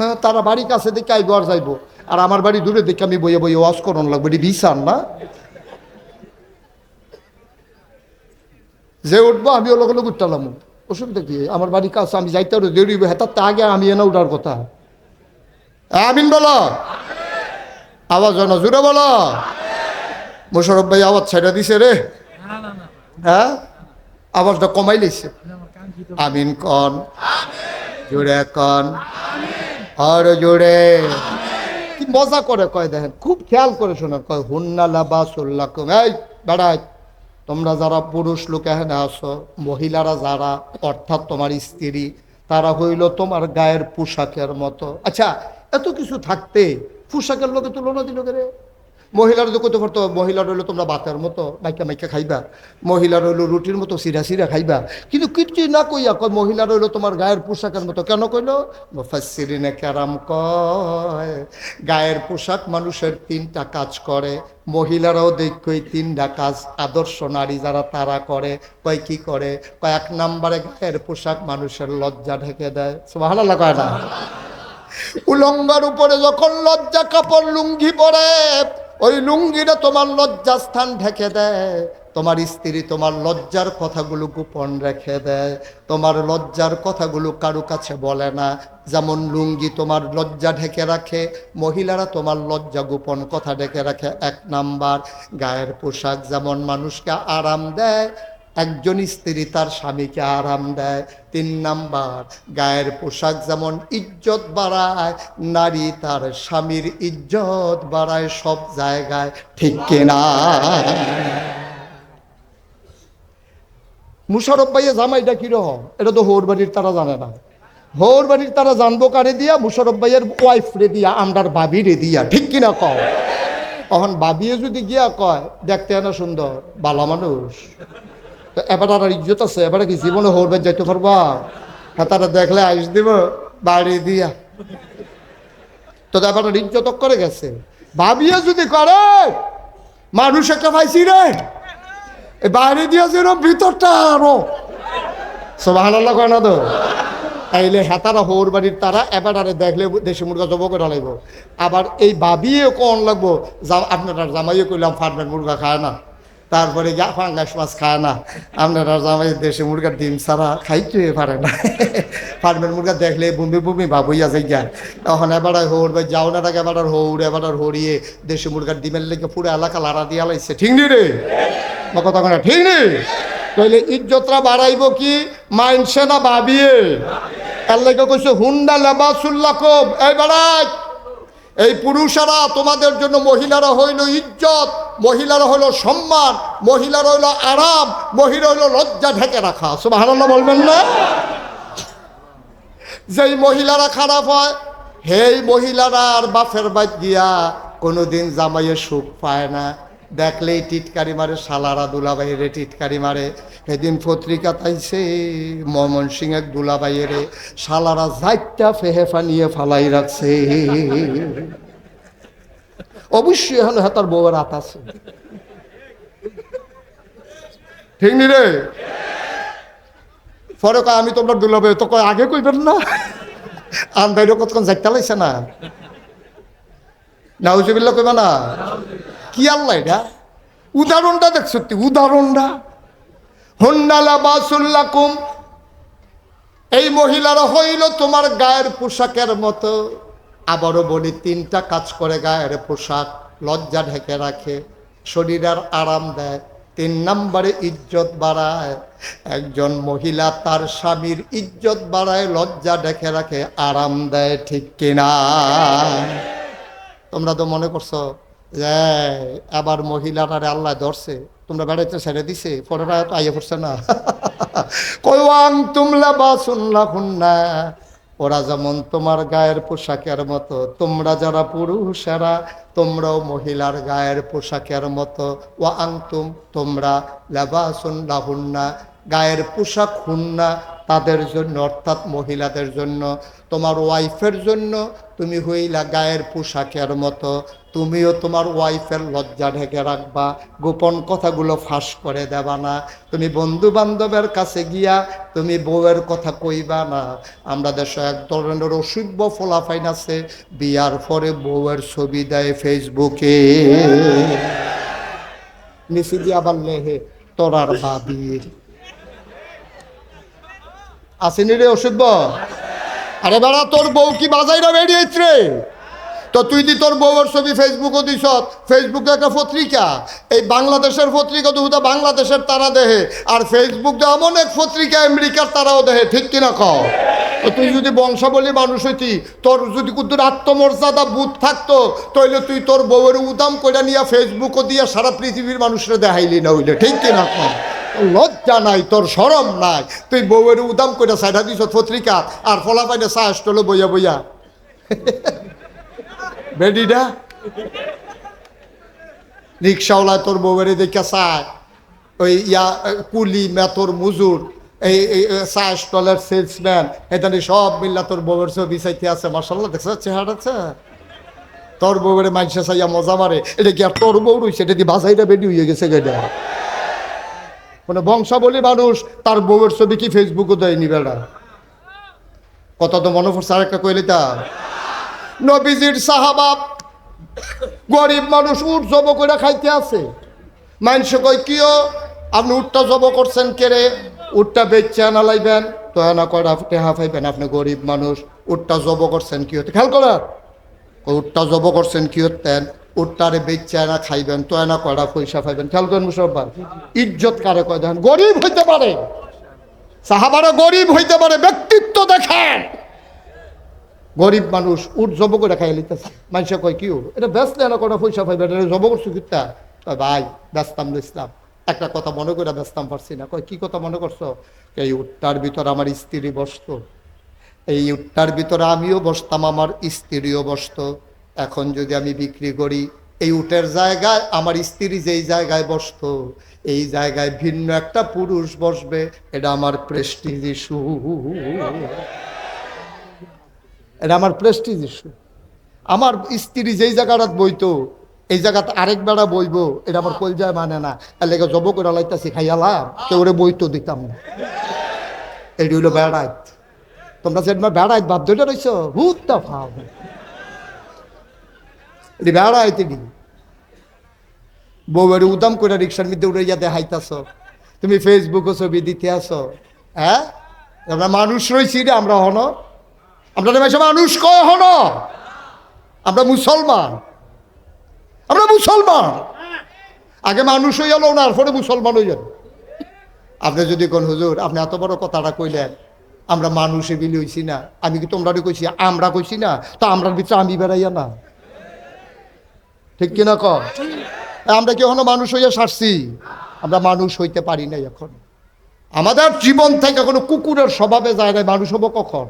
হ্যাঁ, তারা বাড়ি কাছে দেখে আইব আর যাইব, আর আমার বাড়ি দূরে দেখে আমি বইয়ে বইয়ে ওয়াজ করন লাগবে, এটি বিচার না? যে উঠবো আমি ওগুলো লোক উঠতালাম, অসুবিধা কি? আমার বাড়ি কাছে, আমি যাইতে দেরি হইব, হেতার তা আগে আমি এনে উঠার কথা। আমিন বলো, আওয়াজ হয় না, জোরে বলো। মোশারফ ভাই আওয়াজ ছেড়ে দিছে রে। হ্যাঁ, আওয়াজটা কমাই লিছে। আমিন কন, জোরে কন, আর জোরে। কি মজা করে কয় দেখেন, খুব খেয়াল করে শোনেন, কয় হুন্না লাবাসুল্লাকুম। এই বেড়াই, তোমরা যারা পুরুষ লোক এখানে আসো, মহিলারা যারা, অর্থাৎ তোমার স্ত্রী, তারা হইল তোমার গায়ের পোশাকের মতো। আচ্ছা, এত কিছু থাকতে পোশাকের লোকে তুলনা দিল রে? মহিলারা তো কত করতো, মহিলা রইলো তোমরা ভাতের মতো মাইকা মাইকা খাইবা, মহিলা রইলো রুটির মতো সিরা সিরা খাইবা, কিন্তু কিচ্ছুই না কইয়া কয় মহিলা রইলো তোমার গায়ের পোশাকের মতো। কেন কইলো? মুফাসসিরিনে কেরাম কয় গায়ের পোশাক মানুষের তিনটা কাজ করে, মহিলারাও দেখই তিনটা কাজ আদর্শ নারী যারা তারা করে। কয় কি করে? কয় এক নম্বরে গায়ের পোশাক মানুষের লজ্জা ঢেকে দেয়। সুবহানাল্লাহ কয় না? উলঙ্গার উপরে যখন লজ্জা কাপড় লুঙ্গি পরে, ওই লুঙ্গিটা তোমার লজ্জাস্থান ঢেকে দেয়। তোমার স্ত্রী তোমার লজ্জার কথাগুলো গোপন রেখে দেয়, তোমার লজ্জার কথাগুলো কারো কাছে বলে না। যেমন লুঙ্গি তোমার লজ্জা ঢেকে রাখে, মহিলারা তোমার লজ্জা গোপন কথা ঢেকে রাখে। এক নাম্বার, গায়ের পোশাক যেমন মানুষকে আরাম দেয়, একজন স্ত্রী তার স্বামীকে আরাম দেয়। তিন নাম্বার, গায়ের পোশাক যেমন ইজ্জত বাড়ায়, নারী তার স্বামীর ইজ্জত বাড়ায় সব জায়গায়, ঠিক কিনা? মুশারফ ভাইয়ের জামাইটা কিরকম, এটা তো হৌর বাড়ির তারা জানে না। হৌর বাড়ির তারা জানবো কারে দিয়া? মুশারফ ভাইয়ের ওয়াইফ রে দিয়া, আমরার বাবি রে দিয়া, ঠিক কিনা কও? তখন বাবিয়ে যদি গিয়া কয় দেখতে না সুন্দর, ভালো মানুষ, এবার আর ইজ্জত আছে, এবারে কি জীবনে হরবে যাইতে পারবা? হ্যাঁ, তারা দেখলে আইস দিব বাড়ি দিয়া, তো এবার ইজ্জত করে গেছে। ভাবিয়া যদি করে মানুষ একটা পাইছি রে, বাইরে দিয়া যেন ভিতরটা আরো। সুবহানাল্লাহ কয় না তো? তাইলে হেতারা হৌর বাড়ির তারা এবার আরে দেখলে দেশি মুরগা জব করে লাগব। আবার এই ভাবিয়ে কোন লাগবো, আপনারা জামাইয়ে কইলাম ফার্মের মুরগা খায় না, তারপরে ফাঙ্গাস মাছ খায় না, আপনারা জামাই দেশি মুরগার ডিম ছাড়া খাইতে পারে না। ফার্মের মুরগা দেখলে বুমি বুমি ভাব হইয়া যাই গা। তখন এবার হৌর ভাই যাও না, এবার হৌর এবার হরিয়ে দেশি মুরগার ডিমের লেগে পুরো এলাকা লাড়া দিয়া লাইছে, ঠিক নি রে? কথা কয় না, ঠিক নেই? তাইলে ইজ্জতরা বাড়াইব কি মাইনসে না ভাবিয়ে? এর লেগে কইছে হুন্ডা লাবাসুল্লাকুম। এই বাড়াই, এই পুরুষেরা তোমাদের জন্য, মহিলারা হইল ইজ্জত, মহিলারা হইল সম্মান, মহিলারা হইল আরাম, মহিলা হইল লজ্জা ঢেকে রাখা। সুবহানাল্লাহ বলবেন না? যেই মহিলারা খারাপ হয়, হেই মহিলারা আর বাপের বাড়ি গিয়া কোনোদিন জামাইয়ের সুখ পায় না। দেখলেই টিটকারি মারে, শালারা দুলাবাইরে টিটকারি মারে। সেদিন পত্রিকা তাইছে ময়মনসিংহ এক দুলাবাইরে শালারা যাইটা ফেহেফা নিয়ে ফালাই রাখছে। অবশ্যই এখন হাতার বউয়ের হাত আছে, ঠিক নি রে? পরে কয় আমি তোমরা দুলাবাই, তো কয় আগে কইবেন না? আন্দাইরও কতক্ষণ যাইতে লাইছে না, নাউজুবিল্লাহ কইবা না? কি আল্লাহ এটা? উদাহরণটা দেখছ? উদাহরণটা হুন্না লাবাসুল্লাকুম, এই মহিলারা হইল তোমার গায়ের পোশাকের মতো। আবারও বলি, তিনটা কাজ করে গায়ের পোশাক, লজ্জা ঢেকে রাখে, শরীরের আরাম দেয়, তিন নম্বরে ইজ্জত বাড়ায়। একজন মহিলা তার স্বামীর ইজ্জত বাড়ায়, লজ্জা ঢেকে রাখে, আরাম দেয়, ঠিক কিনা? তোমরা তো মনে করছো যে আবার মহিলারা আল্লাহ ধরছে, তোমরা বেড়াইতে ছেড়ে দিছে, পরে তো আইয়া পড়ছে না? কয়াং তুমলা বা শুনলা, ওরা যেমন তোমার গায়ের পোশাকের মতো, তোমরা যারা পুরুষেরা তোমরাও মহিলার গায়ের পোশাকের মতো। ও আংতুম, তোমরা লাবাসুন লাহুন্না, গায়ের পোশাক হুন্না, তাদের জন্য, অর্থাৎ মহিলাদের জন্য। তোমার ওয়াইফের জন্য তুমি হইলা গায়ের পোশাকের মতো, তুমিও তোমার ওয়াইফের লজ্জা ঢেকে রাখবা, গোপন কথাগুলো ফাঁস করে দেবা না। তুমি বন্ধু বান্ধবের কাছে গিয়া তুমি বউয়ের কথা কইবা না। আমরা দেশে এক ধরনের অসভ্য ফলাফাইন আছে, বিয়ার পরে বউয়ের ছবি দেয় ফেসবুকে, নিচে দিয়ে আবার লেহে তোরার ভাবির। আসেনি রে অসভ্য? আরে বেড়া, তোর বউ কি বাজাইরা বেরিয়েছে রে? তো তুই দি তোর বউয়ের ছবি ফেসবুকও দিস। ফেসবুকে একটা পত্রিকা, এই বাংলাদেশের পত্রিকা তো বাংলাদেশের তারা দেহে, আর ফেসবুক তো এমন এক পত্রিকা আমেরিকার তারাও দেহে, ঠিক কিনা কও? তুই যদি বংশাবলী মানুষ হইতি, তোর যদি কুদ্দুর আত্মমর্যাদা বুধ থাকতো, তাহলে তুই তোর বউয়ের উদাম কইরা নিয়ে ফেসবুকও দিয়া সারা পৃথিবীর মানুষরা দেখাইলি না, হইলে ঠিক কিনা কও? লজ্জা নাই, তোর শরম নাই? তুই বউয়ের উদাম কইরা সাইডা দিস পত্রিকা, আর ফলা পাইলে চা আসলো বইয়া বইয়া বেডিটা রিক্সাওয়ালায় তোর বউয়ের দেখে চায়, ওই কুলি মেথর মজুর, এই চা স্টলের সেলসম্যান, এখানে সব মিল্লা তোর বউয়ের ছবি চাইতে আছে। মার্শাল্লাহ, দেখছে চেহারা আছে তোর বউয়ের মানুষে চাইয়া মজা মারে। এটা কি আর তোর বউ রয়েছে? এটা কি বাজাইটা বেডি হয়ে গেছে গেটা? মানে বংশাবলী মানুষ তার বউয়ের ছবি কি ফেসবুকও দেয়নি বেড়া? কথা তো মনে পড়ছে আর একটা কইলে তা নবীজির সাহাবা গরিব মানুষ উট জব করে খাইতে আছে। মানুষ কই কিও আপনি উটটা জব করছেন কেরে? উটটা বেচে আনা লাইবেন, তো এনা কয়টা টেহা পাইবেন? আপনি গরিব মানুষ, উটটা জব করছেন কি হতে? খেয়াল করেন, উটটা জব করছেন কি হতেন? উটটারে বেচে আনা খাইবেন, তো এনা কয়টা পয়সা পাইবেন? খেয়াল করেন মুসলমান, ইজ্জত কারে কয় দেখেন? গরিব হইতে পারে, সাহাবারা গরিব হইতে পারে, ব্যক্তিত্ব দেখেন। গরিব মানুষ উঠ জব করে খাই লিতেছে। মানুষে কয় কিও এটা ব্যস্ত না, কটা পয়সা পাইবে, এটা জব করছো কিতা? ভাই ব্যস্তাম ইসলাম, একটা কথা মনে করে ব্যস্তাম পারছি না। কয় কি কথা মনে করছো? এই উটটার ভিতর আমার স্ত্রী বসত, এই উটটার ভিতরে আমিও বসতাম, আমার স্ত্রীও বসত। এখন যদি আমি বিক্রি করি, এই উটের জায়গায় আমার স্ত্রী যেই জায়গায় বসত, এই জায়গায় ভিন্ন একটা পুরুষ বসবে, এটা আমার প্রেস্টিজ ইস্যু, এটা আমার প্রেস্টিজ ইস্যু। আমার স্ত্রী যেই জায়গাটা বইতো, এই জায়গাতে আরেক বেড়া বইবো, এটা আমার কলজায় মানে না। এর লেগে জব করে লাইতাছি খাইয়ালাম, কেউ ওরে বইতো দিতাম না। এটি হইলো বেড়াইত। তোমরা যে বেড়াইত ভাব ধরে রইছ, হুত্তা ভাব এটি বেড়াইত। এটি বউয়ের উদাম করে রিক্সার মধ্যে উড়ে যা দেখাইতাছ, তুমি ফেসবুকে ছবি দিতে আসো। হ্যাঁ, আমরা মানুষ রয়েছি রে, আমরা হন, আমরা মানুষ কয় হন, আমরা মুসলমান, আমরা মুসলমান। আগে মানুষ হয়ে গেল না, পরে মুসলমান হয়ে যাবে। আপনি যদি কোন হুজুর আপনি এত বড় কথাটা কইলেন, আমরা মানুষে বিলি হইছি না, আমি কি তোমরা কইছি? আমরা কইছি না, তো আমরার ভিতরে আমি বেড়াইয়া না, ঠিক কিনা ক? আমরা কি এখনো মানুষ হইয়া সারছি? আমরা মানুষ হইতে পারি নাই এখন। আমাদের জীবন থেকে কোনো কুকুরের স্বভাবে যায় না, মানুষ হবো কখন?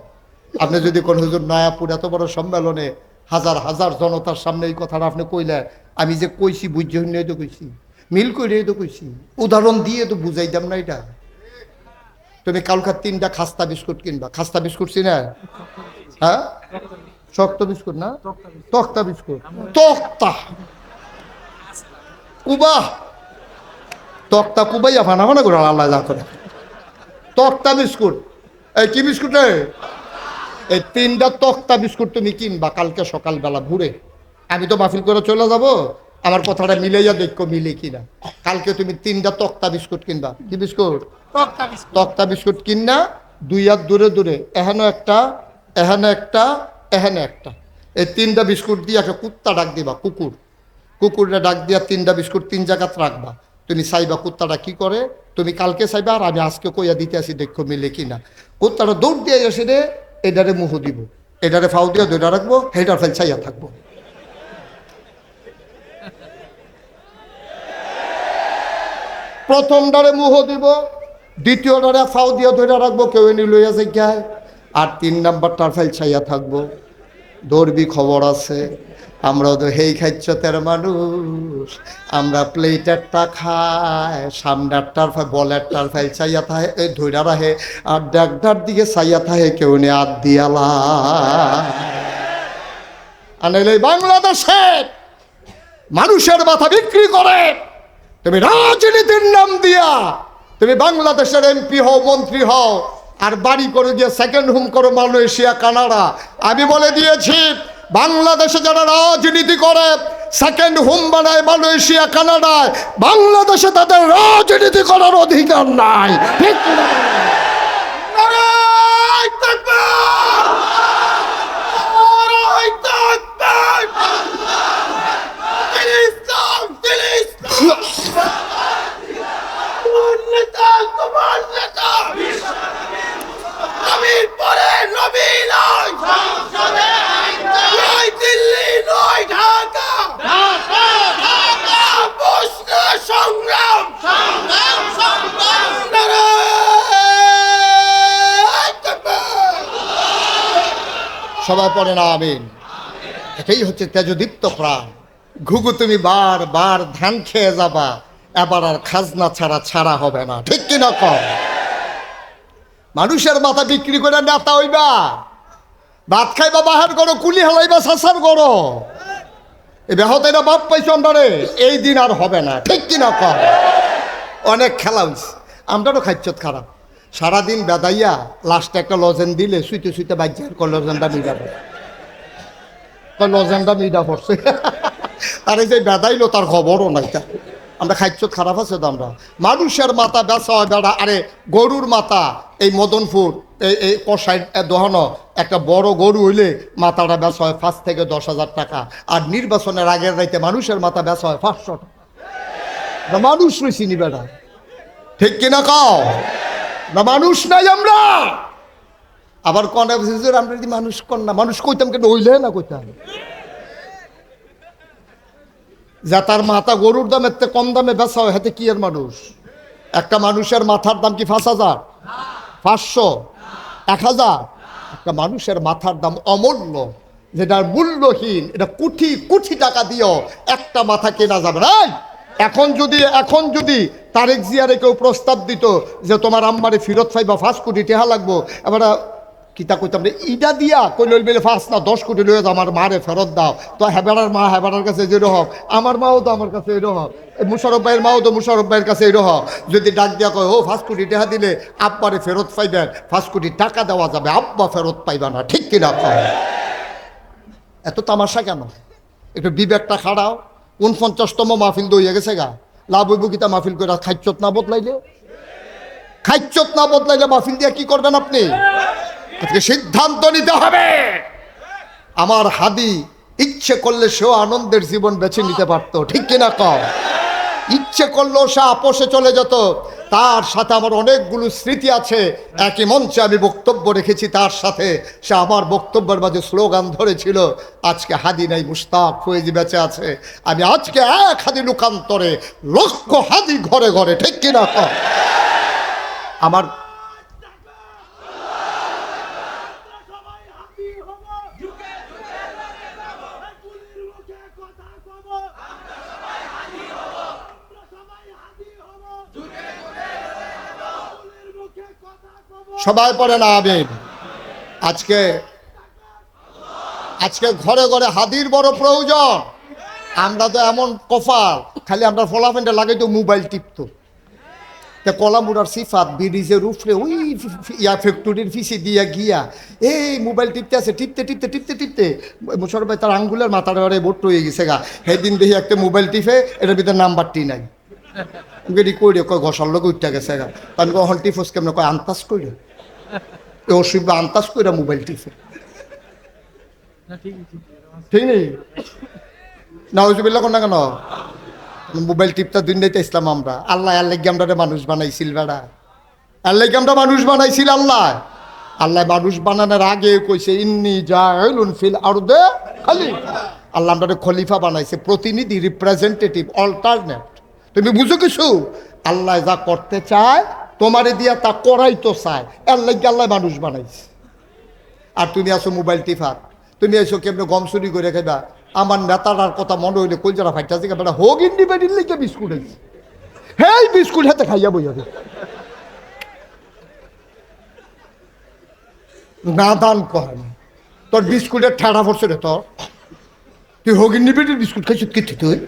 আপনি যদি কোন হুজুর নয়াপুর এত বড় সম্মেলনে হাজার হাজার জনতার সামনে এই কথাটা আপনি কইলেন, আমি যে কইছি বুঝে হইনি তো কইছি, মিল করে তো কইছি, উদাহরণ দিয়ে তো বুঝাইতাম না। এটা তুমি কালকার 3টা খাস্তা বিস্কুট কিনবা, খাস্তা বিস্কুট চিনা? হ্যাঁ, শক্ত বিস্কুট না, তক্তা বিস্কুট, তক্তা কুবা, তক্তা কুবাইয়া ফানা ফানা করে আল্লাহ যা করে। তক্তা বিস্কুট, এই কি বিস্কুট রে? এই 3টা তক্তা বিস্কুট তুমি কিনবা কালকে সকালবেলা ভোরে। আমি তো মাহফিল করে চলে যাব, আমার কথাটা মিলাইয়া দেখো মিলে কিনা। কালকে তুমি 3টা তক্তা বিস্কুট কিনবা। কি বিস্কুট? তক্তা বিস্কুট কিনা 2 হাত দূরে দূরে, এখানে একটা, এখানে একটা, এখানে একটা, এই 3টা বিস্কুট দিয়ে একটা কুত্তা ডাক দিবা, কুকুর, কুকুরটা ডাক দিয়া 3টা বিস্কুট 3 জায়গাত রাখবা। তুমি চাইবা কুত্তাটা কি করে, তুমি কালকে চাইবা, আর আমি আজকে কইয়া দিতে আসি দেখো মিলে কিনা। কুত্তাটা দৌড় দিয়ে এসে রে এটারে মুহ দিব, এটারে ফাউ দিয়ে ধরে রাখবো, হেটার ফেল চাইয়া থাকবো। প্রথমটারে মুহ দিব, দ্বিতীয়টারে ফাউ দিয়ে ধরে রাখবো, কেউ এনে লইয়া যাই, আর 3 নাম্বারটার ফেল চাইয়া থাকবো। ধরবি খবর আছে, আমরা তো হেই খাইচ্ছতের মানুষ, আমরা প্লেটেরটা খাই, সামনেরটার বলেরটার ফাইল চাইয়া থাহে, এই ধৈরা রাহে, আর ডাকটার দিকে চাইয়া থাহে, কেউ নে আদ দিয়ালা। আনাইলে বাংলাদেশে মানুষের মাথা বিক্রি করে তুমি রাজনীতির নাম দিয়া তুমি বাংলাদেশের এমপি হও, মন্ত্রী হও, আর বাড়ি করে দিয়ে সেকেন্ড হোম করো মালয়েশিয়া, কানাডা। আমি বলে দিয়েছি, বাংলাদেশে যারা রাজনীতি করে সেকেন্ড হোম বানায় মালয়েশিয়া, কানাডায়, বাংলাদেশে তাদের রাজনীতি করার অধিকার নাই। ঠিক কিনা? নারায়ে তাকবীর! নারায়ে তাকবীর! ইসলাম, ইসলাম! নেতা তোমার নেতা নবীর পরে নবী নয়, নয় দিল্লি, নয় ঢাকা, প্রশ্ন সংগ্রাম, নারায়ে তাকবীর! সবাই পড়ে না আমিন। এটাই হচ্ছে তেজদীপ্ত প্রাণ। ঘুঘু তুমি বার বার ধান খেয়ে যাবা, এবার আর খাজনা ছাড়া ছাড়া হবে না। ঠিক কিনা কম? মানুষের মাথা বিক্রি করে নেতা হইবা, ভাত খাইবা বাহার করো, কুলি হালাইবা সাসার করো, এই ব্যাহত এটা বাপ পাইছো আমরা রে, এই দিন আর হবে না। ঠিক কিনা কম? অনেক খেলা হয়েছে, আমরাও খাইছত খারাপ। সারাদিন বেদাইয়া লাস্টে একটা লজেন দিলে শুইতে শুইতে বাজ্যার লজেনটা মিডা পড়ে, লজেনটা মিডা পড়ছে। আর এই যে বেদাইলো তার খবরও নাই। তা আমরা খাইছ খারাপ আছে তো। আমরা মানুষের মাথা বেচা হয় বেড়া, আরে গরুর মাথা এই মদনপুর এই কষাই দহনো একটা বড় গরু হইলে মাথাটা বেচা হয় 5 থেকে 10,000 টাকা। আর নির্বাচনের আগের রাইতে মানুষের মাথা বেচা হয় 500 টাকা। মানুষ রয়েছি নি বেড়া, ঠিক কিনা কাও? না মানুষ নাই আমরা। আবার কনে আমরা যদি মানুষ কন না, মানুষ কইতাম কেন হইলে না কইতাম যা তার মাথা গরুর দামের থেকে কম দামে বেচা হয়, হাতে কি এর মানুষ? একটা মানুষের মাথার দাম কি 5,000, 500, 1,000? একটা মানুষের মাথার দাম অমূল্য, যেটার মূল্যহীন। এটা কোটি কোটি টাকা দিয়েও একটা মাথা কেনা যাবে না। এখন যদি তারেক জিয়ারে কেউ প্রস্তাব দিত যে তোমার আম্মারে ফেরত পাইবা 5 কোটি টাকা লাগবো, এবার কিতা কইতাম রে, ইটা দিয়া কইল বেলে 5 না 10 কোটি লয়ে আমার মারে ফেরত দাও। তো হেবেড়ার মা হেবেড়ার কাছে যেরকম, আমার মাও তো আমার কাছে এরকম, মুশারফ ভাইয়ের মাও তো মুশারফ ভাইয়ের কাছে এরকম। যদি ডাক দিয়া কয় ও 5 কোটি টাকা দিলে আব্বারে ফেরত পাইবেন, 5 কোটি টাকা দেওয়া যাবে, আব্বা ফেরত পাইবা না। ঠিক কিনা কয়? এত তামাশা কেন? একটু বিবেকটা খাড়াও। 49তম মাহফিল দইয়া গেছে গা, লাভ হইব কিতা মাহফিল করে? খাইচ্ছত না বদলাইলে, খাইচ্ছত না বদলাইলে মাহফিল দিয়া কি করবেন আপনি? আজকে সিদ্ধান্ত নিতে হবে। আমার হাদি ইচ্ছে করলে সেও আনন্দের জীবন বেছে নিতে পারতো। ঠিক কিনা কম? ইচ্ছে করলেও সে আপোষে চলে যেত। তার সাথে আমার অনেকগুলো স্মৃতি আছে। একই মঞ্চে আমি বক্তব্য রেখেছি তার সাথে, সে আমার বক্তব্যের মাঝে স্লোগান ধরেছিল, আজকে হাদি নাই, মুশতাক ফয়েজি বেঁচে আছে। আমি আজকে এক হাদি লোকান্তরে লক্ষ হাদি ঘরে ঘরে। ঠিক কিনা কম? আমার সবাই পড়ে না আমিন। আজকে ঘরে ঘরে হাদির বড় প্রয়োজন। আমরা তো এমন কফাল, খালি আমরা ফলাফেন্টে লাগাইতো মোবাইল টিপতো। তা কলামুড়ার সিফাত ব্রিজের উপরে ওই ফ্যাক্টরির ফিসে দিয়া গিয়া এই মোবাইল টিপতে আছে, টিপতে টিপতে টিপতে টিপতে মুশারফ ভাই তার আঙ্গুলের মাথাটা বোট হয়ে গেছে গা। সেদিন দেখি একটা মোবাইল টিপে, এটার ভিতরে নাম্বারটি নাই। কই রে, কয় ঘষার লোক উঠতে গেছে গা। আমি কখন টিপস কেমন, কয় আন্তাজ কইরে, অসুবিধা আন্তাজ কইরা মোবাইল টিপে। ঠিক নেই না? ওজুবিল্লা কোন না কেন? মোবাইল টিপটা দুনিয়াতে ইসলাম। আমরা আল্লাহ আমরা মানুষ বানাইছিল বেড়া, আমরা মানুষ বানাইছিল আল্লাহ। আল্লাহ মানুষ বানানোর আগে কইছে ইন্নী জাইলুন ফিল আরদে খলিফা। আল্লাহ আমরা খলিফা বানাইছে, প্রতিনিধি, রিপ্রেজেন্টেটিভ, অল্টারনেট। তুমি বুঝো কিছু? আল্লাহ যা করতে চায় তোমারে দিয়া তা করাই তো চায়, এর লাগে আল্লাহ মানুষ বানাইছে। আর তুমি আসো মোবাইল টিফার, তুমি এসো কেমনে গম চুরি করে খাইবা। আমার নেতাটার কথা মনে হইলে কলজারা ফাইটা থেকে বেটা হোক ইন্ডিপেন্ডেন্ট লিখে বিস্কুট হয়েছে, হেই বিস্কুট হাতে খাইয়া বই হবে না দান কর। তোর বিস্কুটের ঠেড়া পড়ছে রে তোর, তুই হোক ইন্ডিপেন্ডেন্ট বিস্কুট খাইছিস কি তুই?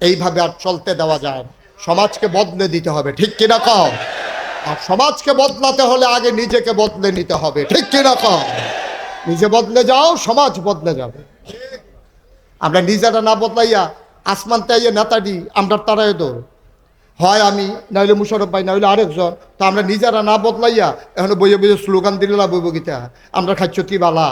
এইভাবে আর চলতে দেওয়া যায় না। সমাজকে বদলে দিতে হবে, ঠিক কিনা কও? আর সমাজকে বদলাতে হলে আগে নিজেকে বদলে নিতে হবে, ঠিক কিনা কও? নিজে বদলে যাও, সমাজ বদলে যাবে। আমরা নিজেরা না বদলাইয়া আসমান তাইয়ে নেতাজি আমরা তারাই দৌড় হয়, আমি নাইলে মুশারফ ভাই, নাইলে আরেকজন, তো আমরা নিজেরা না বদলাইয়া এখন বইয়ে বইয়ে স্লোগান দিলা বইব গীতা আমরা খাচ্ছি বালা।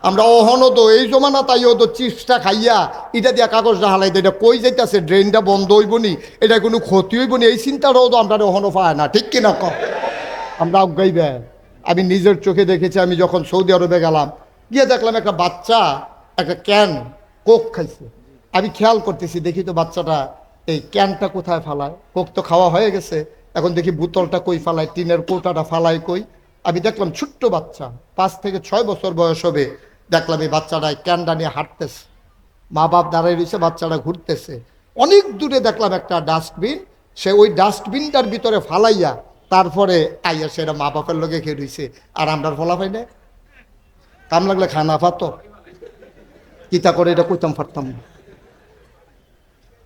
আমরা অহনো তো এই জমানা তাইও তো চিপসটা খাইয়া এটা দিয়া কাগজটা হালাই দেয়, এটা কই যাইতেছে, ড্রেনটা বন্ধ হইব নি, এটা কোনো ক্ষতি হইব নি, এই চিন্তাটাও তো আমরা অহনো পায় না, ঠিক কিনা কম? আমরা আগাইবে। আমি নিজের চোখে দেখেছি, আমি যখন সৌদি আরবে গেলাম, গিয়ে দেখলাম একটা বাচ্চা একটা ক্যান কোক খাইছে। আমি খেয়াল করতেছি, দেখি তো বাচ্চাটা এই ক্যানটা কোথায় ফালায়, কোক তো খাওয়া হয়ে গেছে, এখন দেখি বোতলটা কই ফালায়, টিনের কৌটাটা ফালায় কই। আমি দেখলাম ছোট্ট বাচ্চা 5 থেকে 6 বছর বয়স হবে, দেখলাম এই বাচ্চাটা ক্যানটা নিয়ে হাঁটতেছে, মা বাপ দাঁড়ায় রয়েছে, বাচ্চাটা ঘুরতেছে। অনেক দূরে দেখলাম একটা ডাস্টবিন, সে ওই ডাস্টবিনটার ভিতরে ফালাইয়া তারপরে আইয়া সেটা মা বাপের লোকে খেয়ে রয়েছে। আর আমরা ফলা পাই না, কাম লাগলে খানা পাতো কিতা করে এটা কইতাম পারতাম না।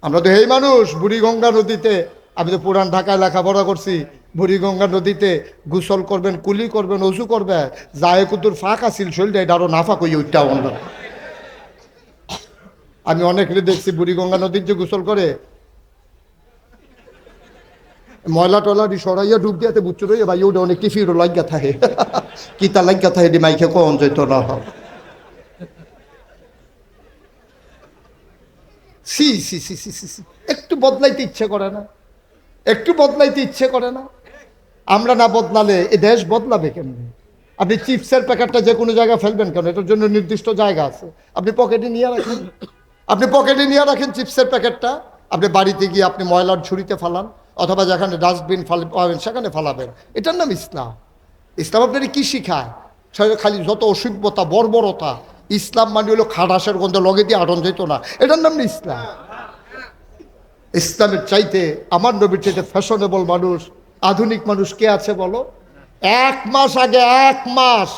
আমরা তো এই মানুষ, বুড়িগঙ্গা নদীতে, আমি তো পুরান ঢাকায় লেখাপড়া করছি, বুড়িগঙ্গা নদীতে গোসল করবেন, কুলি করবেন, অজু করবে, যায় কুতুর ফাঁক আসিল শরীরটা, এটা আরো না ফাঁক হই ওইটা আমরা। আমি অনেকের দেখছি বুড়িগঙ্গা নদীর যে গোসল করে ময়লা টলা দি সরাইয়া ডুব দিয়াতে বুচ্চু রইয়া ভাই ওটা অনেক টিফিরও লাগিয়া থাকে কিতা লাগিয়া থাকে দি মাইকে কন যেত না হয়। সি সি সি সি সি সি, একটু বদলাইতে ইচ্ছে করে না, একটু বদলাইতে ইচ্ছে করে না। আমরা না বদলালে এ দেশ বদলাবে কেমনি? আপনি চিপসের প্যাকেটটা যে কোনো জায়গায় ফেলবেন কেন? এটার জন্য নির্দিষ্ট জায়গা আছে, আপনি পকেটে নিয়ে রাখেন, আপনি পকেটে নিয়ে রাখেন চিপসের প্যাকেটটা, আপনি বাড়িতে গিয়ে আপনি ময়লার ঝুড়িতে ফালান, অথবা যেখানে ডাস্টবিন পাবেন সেখানে ফালাবেন। এটার নাম ইসলাম। ইসলাম আপনার কি শিখায়? খালি যত অসভ্যতা বর্বরতা। ইসলাম মানে হলো খাটাসের গন্ধে লগে দিয়ে আটন যেত না, এটার নাম না ইসলাম। ইসলামের চাইতে, আমার নবীর চাইতে ফ্যাশনেবল মানুষ, আধুনিক মানুষ কে আছে বলো? 1 মাস আগে, 1 মাস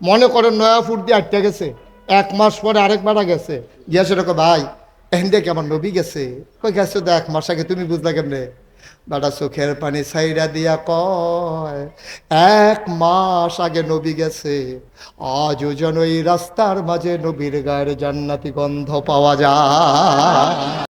মনে করেন নয়াপুর দিয়ে আটটা গেছে, 1 মাস পরে আরেকবার গেছে, গিয়া সেরকম ভাই এখান থেকে আমার নবী গেছে, কই গেছে তো 1 মাস আগে, তুমি বুঝলা কেমনে? বেটা চোখের পানি ছাইরা দিয়া কয় 1 মাস আগে নবী গেছে, আজও যেন এই রাস্তার মাঝে নবীর গায়ের জান্নাতি গন্ধ পাওয়া যায়।